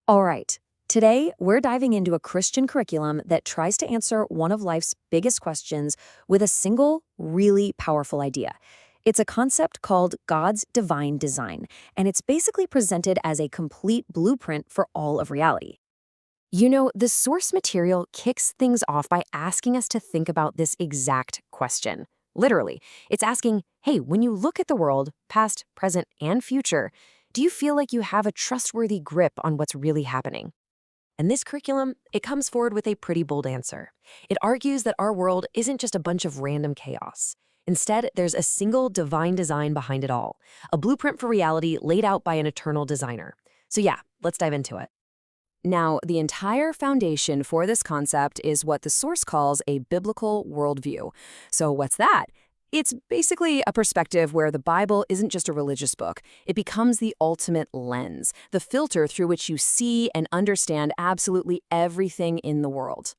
All right. Today, we're diving into a Christian curriculum that tries to answer one of life's biggest questions with a single, really powerful idea. It's a concept called God's divine design, and it's basically presented as a complete blueprint for all of reality. The source material kicks things off by asking us to think about this exact question. Literally, it's asking, hey, when you look at the world, past, present, and future, do you feel like you have a trustworthy grip on what's really happening? And this curriculum, it comes forward with a pretty bold answer. It argues that our world isn't just a bunch of random chaos. Instead, there's a single divine design behind it all, a blueprint for reality laid out by an eternal designer. So yeah, let's dive into it. Now, the entire foundation for this concept is what the source calls a biblical worldview. So what's that? It's basically a perspective where the Bible isn't just a religious book. It becomes the ultimate lens, the filter through which you see and understand absolutely everything in the world.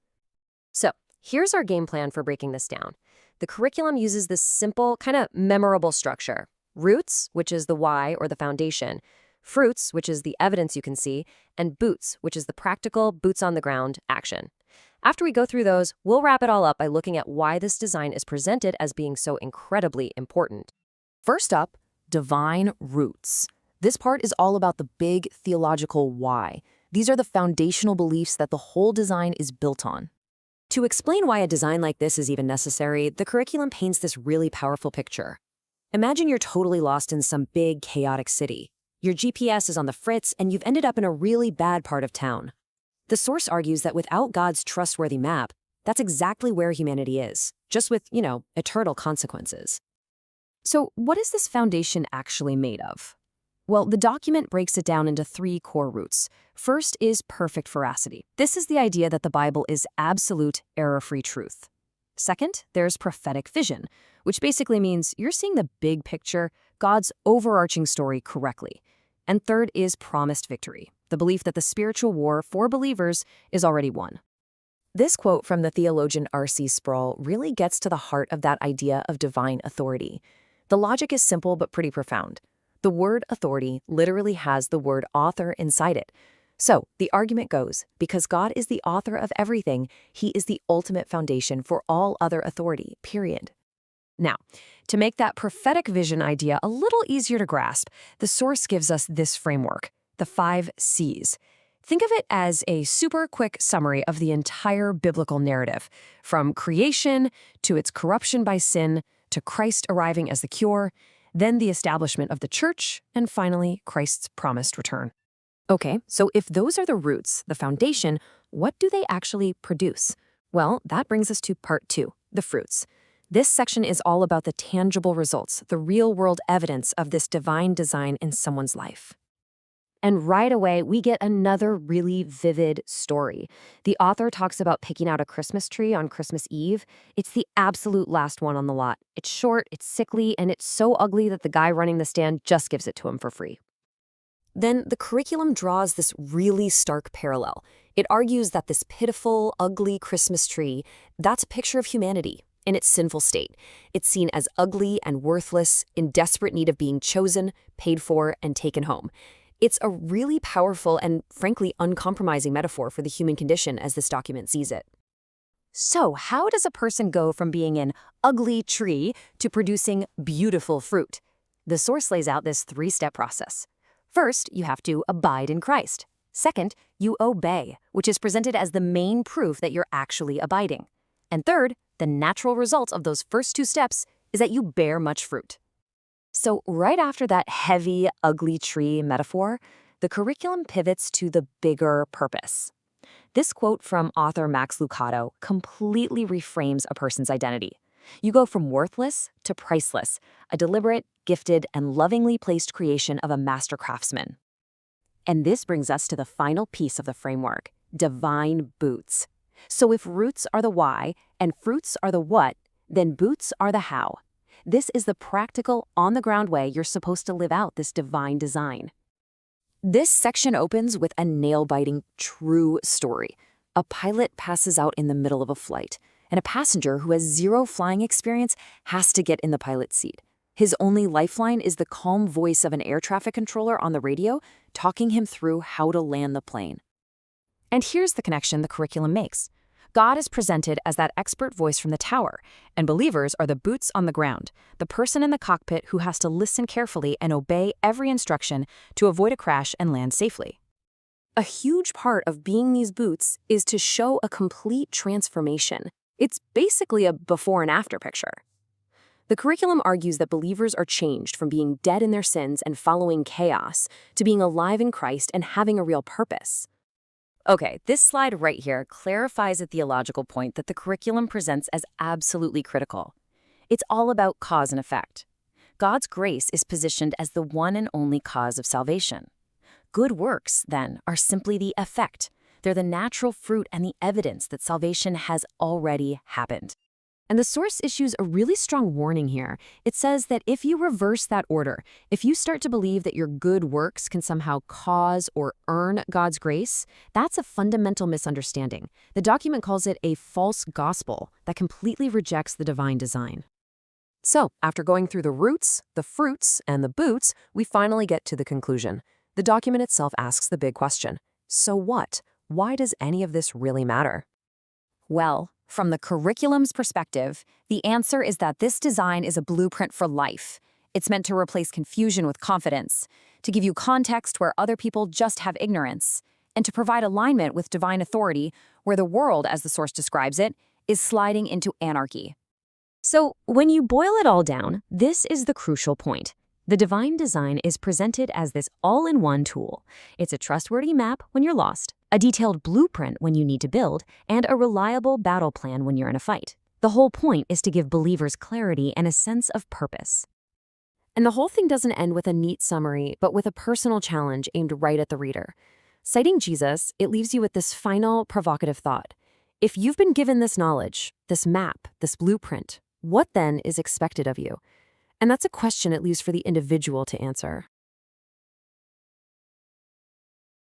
So, here's our game plan for breaking this down. The curriculum uses this simple, kind of memorable structure. Roots, which is the why or the foundation. Fruits, which is the evidence you can see. And boots, which is the practical, boots-on-the-ground action. After we go through those, we'll wrap it all up by looking at why this design is presented as being so incredibly important. First up, divine roots. This part is all about the big theological why. These are the foundational beliefs that the whole design is built on. To explain why a design like this is even necessary, the curriculum paints this really powerful picture. Imagine you're totally lost in some big, chaotic city. Your GPS is on the fritz, and you've ended up in a really bad part of town. The source argues that without God's trustworthy map, that's exactly where humanity is, just with, eternal consequences. So what is this foundation actually made of? Well, the document breaks it down into 3 core roots. First is perfect veracity. This is the idea that the Bible is absolute, error-free truth. Second, there's prophetic vision, which basically means you're seeing the big picture, God's overarching story correctly. And third is promised victory, the belief that the spiritual war for believers is already won. This quote from the theologian R.C. Sproul really gets to the heart of that idea of divine authority. The logic is simple but pretty profound. The word authority literally has the word author inside it. So, the argument goes, because God is the author of everything, he is the ultimate foundation for all other authority, period. Now, to make that prophetic vision idea a little easier to grasp, the source gives us this framework, the 5 C's. Think of it as a super quick summary of the entire biblical narrative, from creation to its corruption by sin, to Christ arriving as the cure, then the establishment of the church, and finally, Christ's promised return. Okay, so if those are the roots, the foundation, what do they actually produce? Well, that brings us to part 2, the fruits. This section is all about the tangible results, the real-world evidence of this divine design in someone's life. And right away, we get another really vivid story. The author talks about picking out a Christmas tree on Christmas Eve. It's the absolute last one on the lot. It's short, it's sickly, and it's so ugly that the guy running the stand just gives it to him for free. Then the curriculum draws this really stark parallel. It argues that this pitiful, ugly Christmas tree, that's a picture of humanity in its sinful state. It's seen as ugly and worthless, in desperate need of being chosen, paid for, and taken home. It's a really powerful and, frankly, uncompromising metaphor for the human condition as this document sees it. So, how does a person go from being an ugly tree to producing beautiful fruit? The source lays out this 3-step process. First, you have to abide in Christ. Second, you obey, which is presented as the main proof that you're actually abiding. And third, the natural result of those first 2 steps is that you bear much fruit. So right after that heavy, ugly tree metaphor, the curriculum pivots to the bigger purpose. This quote from author Max Lucado completely reframes a person's identity. You go from worthless to priceless, a deliberate, gifted, and lovingly placed creation of a master craftsman. And this brings us to the final piece of the framework, divine boots. So if roots are the why and fruits are the what, then boots are the how. This is the practical, on-the-ground way you're supposed to live out this divine design. This section opens with a nail-biting, true story. A pilot passes out in the middle of a flight, and a passenger who has 0 flying experience has to get in the pilot's seat. His only lifeline is the calm voice of an air traffic controller on the radio, talking him through how to land the plane. And here's the connection the curriculum makes. God is presented as that expert voice from the tower, and believers are the boots on the ground, the person in the cockpit who has to listen carefully and obey every instruction to avoid a crash and land safely. A huge part of being these boots is to show a complete transformation. It's basically a before and after picture. The curriculum argues that believers are changed from being dead in their sins and following chaos to being alive in Christ and having a real purpose. Okay, this slide right here clarifies a theological point that the curriculum presents as absolutely critical. It's all about cause and effect. God's grace is positioned as the one and only cause of salvation. Good works, then, are simply the effect. They're the natural fruit and the evidence that salvation has already happened. And the source issues a really strong warning here. It says that if you reverse that order, if you start to believe that your good works can somehow cause or earn God's grace, that's a fundamental misunderstanding. The document calls it a false gospel that completely rejects the divine design. So, after going through the roots, the fruits, and the boots, we finally get to the conclusion. The document itself asks the big question. So what? Why does any of this really matter? Well, from the curriculum's perspective, the answer is that this design is a blueprint for life. It's meant to replace confusion with confidence, to give you context where other people just have ignorance, and to provide alignment with divine authority where the world, as the source describes it, is sliding into anarchy. So, when you boil it all down, this is the crucial point. The divine design is presented as this all-in-one tool. It's a trustworthy map when you're lost, a detailed blueprint when you need to build, and a reliable battle plan when you're in a fight. The whole point is to give believers clarity and a sense of purpose. And the whole thing doesn't end with a neat summary, but with a personal challenge aimed right at the reader. Citing Jesus, it leaves you with this final, provocative thought. If you've been given this knowledge, this map, this blueprint, what then is expected of you? And that's a question it leaves for the individual to answer.